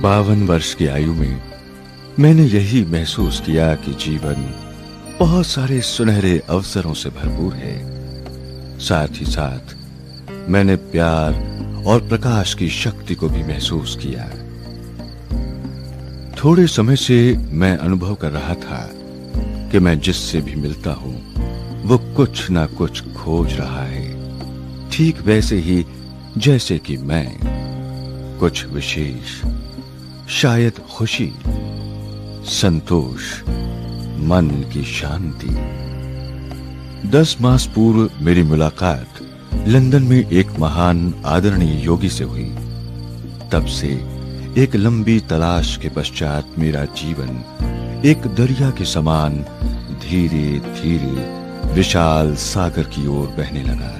52 वर्ष की आयु में मैंने यही महसूस किया कि जीवन बहुत सारे सुनहरे अवसरों से भरपूर है। साथ ही साथ मैंने प्यार और प्रकाश की शक्ति को भी महसूस किया। थोड़े समय से मैं अनुभव कर रहा था कि मैं जिससे भी मिलता हूं वो कुछ ना कुछ खोज रहा है, ठीक वैसे ही जैसे कि मैं कुछ विशेष, शायद खुशी, संतोष, मन की शांति। 10 मास पूर्व मेरी मुलाकात लंदन में एक महान आदरणीय योगी से हुई। तब से एक लंबी तलाश के पश्चात मेरा जीवन एक दरिया के समान धीरे धीरे विशाल सागर की ओर बहने लगा।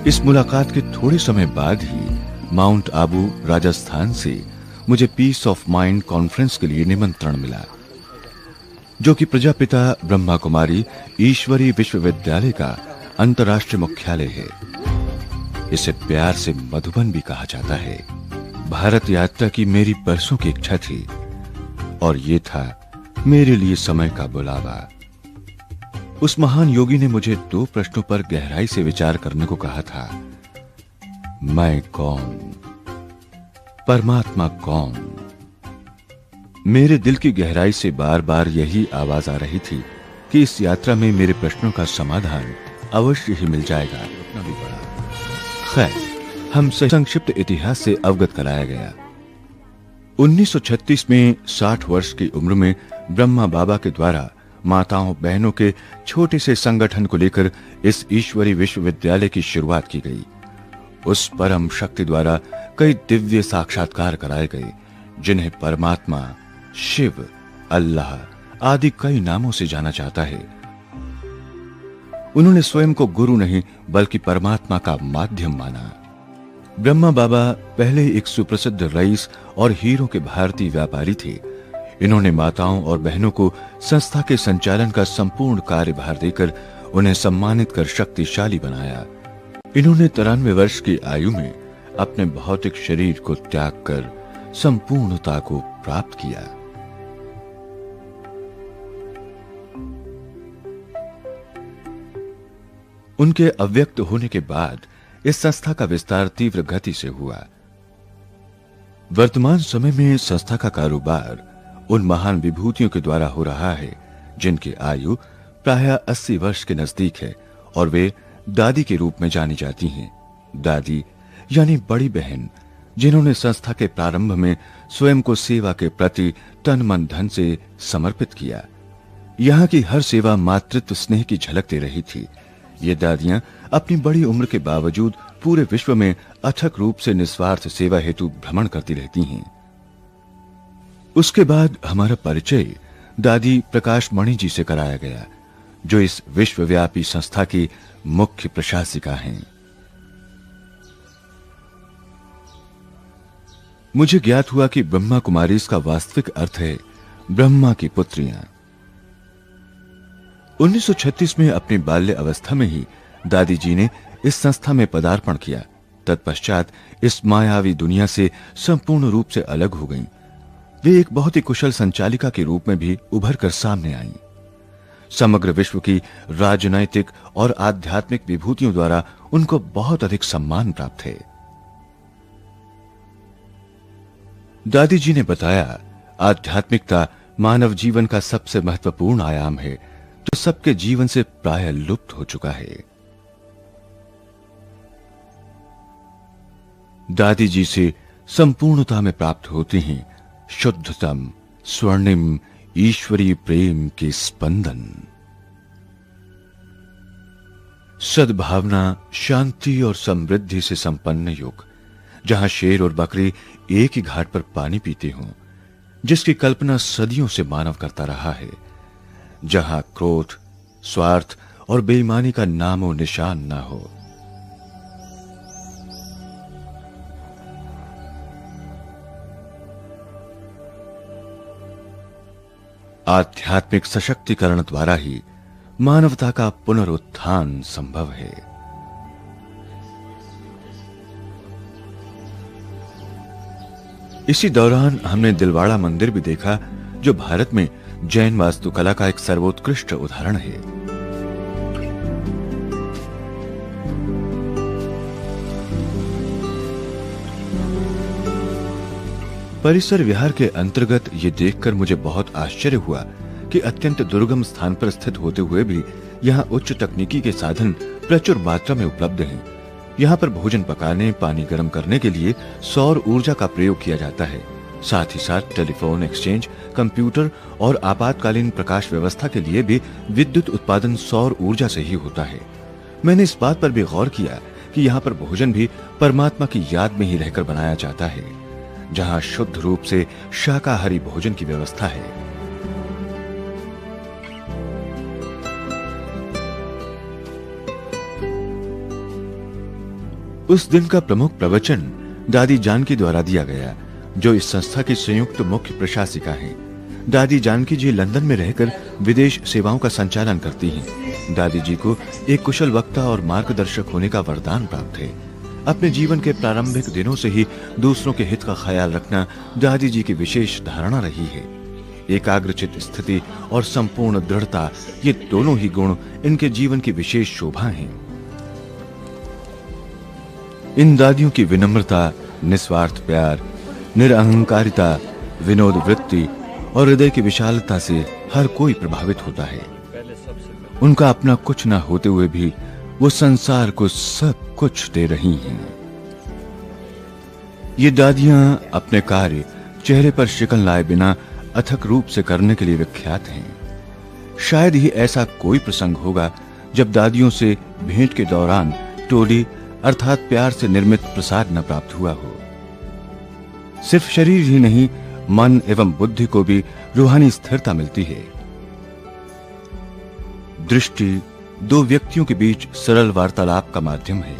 इस मुलाकात के थोड़े समय बाद ही माउंट आबू राजस्थान से मुझे पीस ऑफ माइंड कॉन्फ्रेंस के लिए निमंत्रण मिला, जो कि प्रजापिता ब्रह्मा कुमारी ईश्वरी विश्वविद्यालय का अंतर्राष्ट्रीय मुख्यालय है। इसे प्यार से मधुबन भी कहा जाता है। भारत यात्रा की मेरी बरसों की इच्छा थी और ये था मेरे लिए समय का बुलावा। उस महान योगी ने मुझे 2 प्रश्नों पर गहराई से विचार करने को कहा था। मैं कौन? परमात्मा कौन? मेरे दिल की गहराई से बार बार यही आवाज आ रही थी कि इस यात्रा में मेरे प्रश्नों का समाधान अवश्य ही मिल जाएगा। उतना भी बड़ा। खैर, हम संक्षिप्त इतिहास से अवगत कराया गया। 1936 में 60 वर्ष की उम्र में ब्रह्मा बाबा के द्वारा माताओं बहनों के छोटे से संगठन को लेकर इस ईश्वरी विश्वविद्यालय की शुरुआत की गई। उस परम शक्ति द्वारा कई दिव्य साक्षात्कार कराए गए, जिन्हें परमात्मा, शिव, अल्लाह आदि कई नामों से जाना जाता है। उन्होंने स्वयं को गुरु नहीं बल्कि परमात्मा का माध्यम माना। ब्रह्मा बाबा पहले एक सुप्रसिद्ध रईस और हीरों के भारतीय व्यापारी थे। इन्होंने माताओं और बहनों को संस्था के संचालन का संपूर्ण कार्यभार देकर उन्हें सम्मानित कर शक्तिशाली बनाया। इन्होंने 93 वर्ष की आयु में अपने भौतिक शरीर को त्याग कर संपूर्णता को प्राप्त किया। उनके अव्यक्त होने के बाद इस संस्था का विस्तार तीव्र गति से हुआ। वर्तमान समय में संस्था का कारोबार उन महान विभूतियों के द्वारा हो रहा है जिनकी आयु प्रायः 80 वर्ष के नजदीक है और वे दादी के रूप में जानी जाती हैं। दादी यानी बड़ी बहन, जिन्होंने संस्था के प्रारंभ में स्वयं को सेवा के प्रति तन मन धन से समर्पित किया। यहाँ की हर सेवा मातृत्व स्नेह की झलक दे रही थी। ये दादियां अपनी बड़ी उम्र के बावजूद पूरे विश्व में अथक रूप से निस्वार्थ सेवा हेतु भ्रमण करती रहती हैं। उसके बाद हमारा परिचय दादी प्रकाश मणि जी से कराया गया, जो इस विश्वव्यापी संस्था की मुख्य प्रशासिका हैं। मुझे ज्ञात हुआ कि ब्रह्मा कुमारी इसका वास्तविक अर्थ है ब्रह्मा की पुत्रियां। 1936 में अपनी बाल्य अवस्था में ही दादी जी ने इस संस्था में पदार्पण किया। तत्पश्चात इस मायावी दुनिया से संपूर्ण रूप से अलग हो गईं। वे एक बहुत ही कुशल संचालिका के रूप में भी उभर कर सामने आईं। समग्र विश्व की राजनैतिक और आध्यात्मिक विभूतियों द्वारा उनको बहुत अधिक सम्मान प्राप्त है। दादी जी ने बताया, आध्यात्मिकता मानव जीवन का सबसे महत्वपूर्ण आयाम है, जो सबके जीवन से प्रायः लुप्त हो चुका है। दादी जी से संपूर्णता में प्राप्त होते हैं शुद्धतम, स्वर्णिम ईश्वरीय प्रेम के स्पंदन। सद्भावना, शांति और समृद्धि से संपन्न युग, जहां शेर और बकरी एक ही घाट पर पानी पीते हों, जिसकी कल्पना सदियों से मानव करता रहा है, जहां क्रोध, स्वार्थ और बेईमानी का नामो निशान ना हो। आध्यात्मिक सशक्तिकरण द्वारा ही मानवता का पुनरुत्थान संभव है। इसी दौरान हमने दिलवाड़ा मंदिर भी देखा, जो भारत में जैन वास्तुकला का एक सर्वोत्कृष्ट उदाहरण है। परिसर विहार के अंतर्गत ये देखकर मुझे बहुत आश्चर्य हुआ कि अत्यंत दुर्गम स्थान पर स्थित होते हुए भी यहाँ उच्च तकनीकी के साधन प्रचुर मात्रा में उपलब्ध हैं। यहाँ पर भोजन पकाने, पानी गर्म करने के लिए सौर ऊर्जा का प्रयोग किया जाता है। साथ ही साथ टेलीफोन एक्सचेंज, कंप्यूटर और आपातकालीन प्रकाश व्यवस्था के लिए भी विद्युत उत्पादन सौर ऊर्जा से ही होता है। मैंने इस बात पर भी गौर किया कि यहाँ पर भोजन भी परमात्मा की याद में ही रहकर बनाया जाता है, जहाँ शुद्ध रूप से शाकाहारी भोजन की व्यवस्था है। उस दिन का प्रमुख प्रवचन दादी जानकी द्वारा दिया गया, जो इस संस्था की संयुक्त मुख्य प्रशासिका हैं। दादी जानकी जी लंदन में रहकर विदेश सेवाओं का संचालन करती हैं। दादी जी को एक कुशल वक्ता और मार्गदर्शक होने का वरदान प्राप्त है। अपने जीवन के प्रारंभिक दिनों से ही दूसरों के हित का ख्याल रखना दादी जी की विशेष धारणा रही है। एकाग्रचित स्थिति और संपूर्ण दृढ़ता, ये दोनों ही गुण इनके जीवन की विशेष शोभा हैं। इन दादियों की विनम्रता, निस्वार्थ प्यार, निरअहंकारिता, विनोद वृत्ति और हृदय की विशालता से हर कोई प्रभावित होता है। उनका अपना कुछ न होते हुए भी वो संसार को सब कुछ दे रही हैं। ये दादियां अपने कार्य चेहरे पर शिकन लाए बिना अथक रूप से करने के लिए विख्यात हैं। शायद ही ऐसा कोई प्रसंग होगा जब दादियों से भेंट के दौरान टोडी अर्थात प्यार से निर्मित प्रसाद न प्राप्त हुआ हो। सिर्फ शरीर ही नहीं, मन एवं बुद्धि को भी रूहानी स्थिरता मिलती है। दृष्टि दो व्यक्तियों के बीच सरल वार्तालाप का माध्यम है,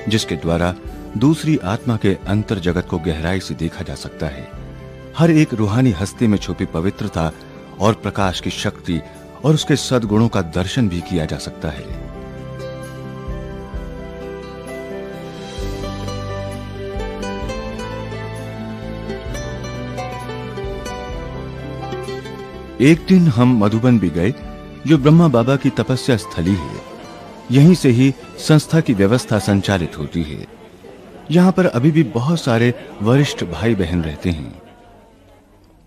जिसके द्वारा दूसरी आत्मा के अंतर जगत को गहराई से देखा जा सकता है। हर एक रूहानी हस्ती में छुपी पवित्रता और प्रकाश की शक्ति और उसके सद्गुणों का दर्शन भी किया जा सकता है। एक दिन हम मधुबन भी गए, जो ब्रह्मा बाबा की तपस्या स्थली है। यहीं से ही संस्था की व्यवस्था संचालित होती है। यहाँ पर अभी भी बहुत सारे वरिष्ठ भाई बहन रहते हैं।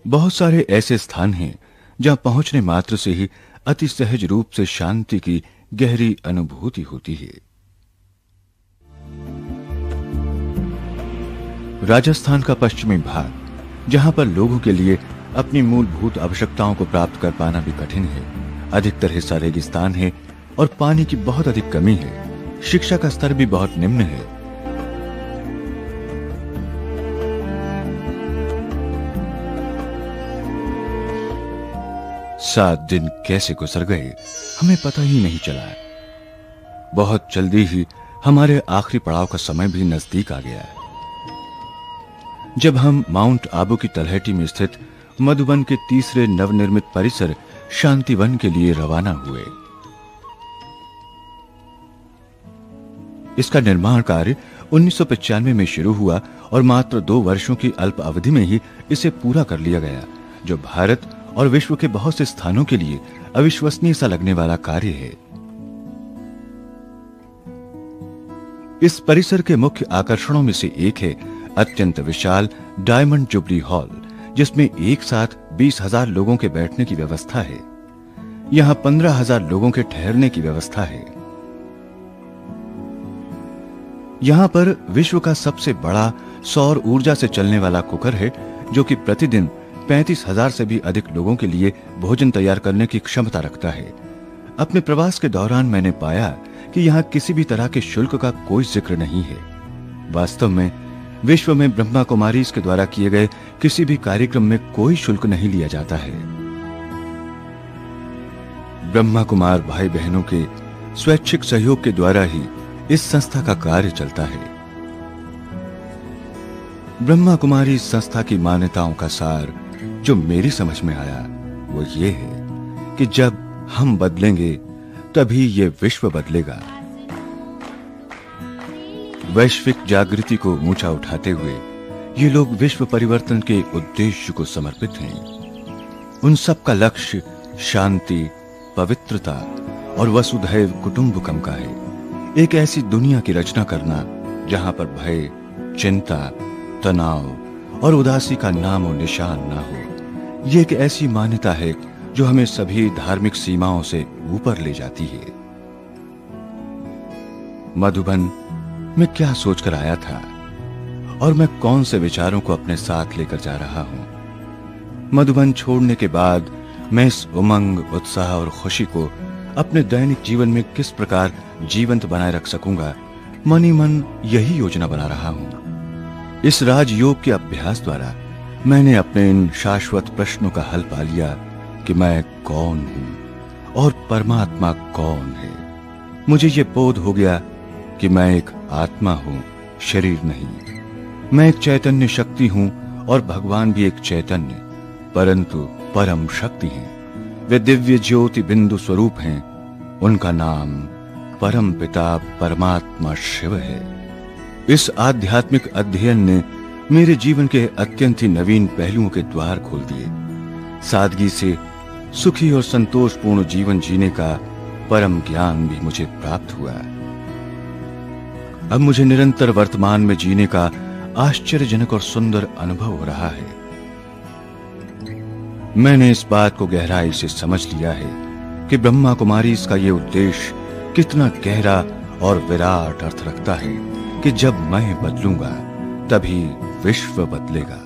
बहुत सारे ऐसे स्थान हैं जहाँ पहुंचने मात्र से ही अति सहज रूप से शांति की गहरी अनुभूति होती है। राजस्थान का पश्चिमी भाग, जहाँ पर लोगों के लिए अपनी मूलभूत आवश्यकताओं को प्राप्त कर पाना भी कठिन है। अधिकतर हिस्सा रेगिस्तान है और पानी की बहुत अधिक कमी है। शिक्षा का स्तर भी बहुत निम्न है। सात दिन कैसे गुजर गए हमें पता ही नहीं चला। बहुत जल्दी ही हमारे आखिरी पड़ाव का समय भी नजदीक आ गया। जब हम माउंट आबू की तलहटी में स्थित मधुबन के तीसरे नवनिर्मित परिसर शांतिवन के लिए रवाना हुए। इसका निर्माण कार्य 1995 में शुरू हुआ और मात्र 2 वर्षों की अल्प अवधि में ही इसे पूरा कर लिया गया, जो भारत और विश्व के बहुत से स्थानों के लिए अविश्वसनीय सा लगने वाला कार्य है। इस परिसर के मुख्य आकर्षणों में से एक है अत्यंत विशाल डायमंड जुबली हॉल, जिसमें एक साथ 20,000 लोगों के बैठने की व्यवस्था है। यहाँ 15,000 लोगों के ठहरने की व्यवस्था है। यहाँ पर विश्व का सबसे बड़ा सौर ऊर्जा से चलने वाला कुकर है, जो कि प्रतिदिन 35,000 से भी अधिक लोगों के लिए भोजन तैयार करने की क्षमता रखता है। अपने प्रवास के दौरान मैंने पाया कि यहाँ किसी भी तरह के शुल्क का कोई जिक्र नहीं है। वास्तव में विश्व में ब्रह्मा कुमारीज के द्वारा किए गए किसी भी कार्यक्रम में कोई शुल्क नहीं लिया जाता है। ब्रह्मा कुमार भाई बहनों के स्वैच्छिक सहयोग के द्वारा ही इस संस्था का कार्य चलता है। ब्रह्मा कुमारी संस्था की मान्यताओं का सार जो मेरी समझ में आया वो ये है कि जब हम बदलेंगे तभी ये विश्व बदलेगा। वैश्विक जागृति को ऊंचा उठाते हुए ये लोग विश्व परिवर्तन के उद्देश्य को समर्पित हैं। उन सब का लक्ष्य शांति, पवित्रता और वसुधैव कुटुंबकम का है। एक ऐसी दुनिया की रचना करना जहां पर भय, चिंता, तनाव और उदासी का नामो निशान ना हो। ये एक ऐसी मान्यता है जो हमें सभी धार्मिक सीमाओं से ऊपर ले जाती है। मधुबन में क्या सोचकर आया था और मैं कौन से विचारों को अपने साथ लेकर जा रहा हूं। मधुबन छोड़ने के बाद मैं इस उमंग, उत्साह और खुशी को अपने दैनिक जीवन में किस प्रकार जीवंत बनाए रख सकूंगा, मन ही मन यही योजना बना रहा हूं। इस राजयोग के अभ्यास द्वारा मैंने अपने इन शाश्वत प्रश्नों का हल पा लिया कि मैं कौन हूं और परमात्मा कौन है। मुझे ये बोध हो गया कि मैं एक आत्मा हूं, शरीर नहीं। मैं एक चैतन्य शक्ति हूं और भगवान भी एक चैतन्य परंतु परम शक्ति हैं। वे दिव्य ज्योति बिंदु स्वरूप हैं। उनका नाम परम पिता परमात्मा शिव है। इस आध्यात्मिक अध्ययन ने मेरे जीवन के अत्यंत ही नवीन पहलुओं के द्वार खोल दिए। सादगी से सुखी और संतोषपूर्ण जीवन जीने का परम ज्ञान भी मुझे प्राप्त हुआ। अब मुझे निरंतर वर्तमान में जीने का आश्चर्यजनक और सुंदर अनुभव हो रहा है। मैंने इस बात को गहराई से समझ लिया है कि ब्रह्मा कुमारी इसका ये उद्देश्य कितना गहरा और विराट अर्थ रखता है कि जब मैं बदलूंगा तभी विश्व बदलेगा।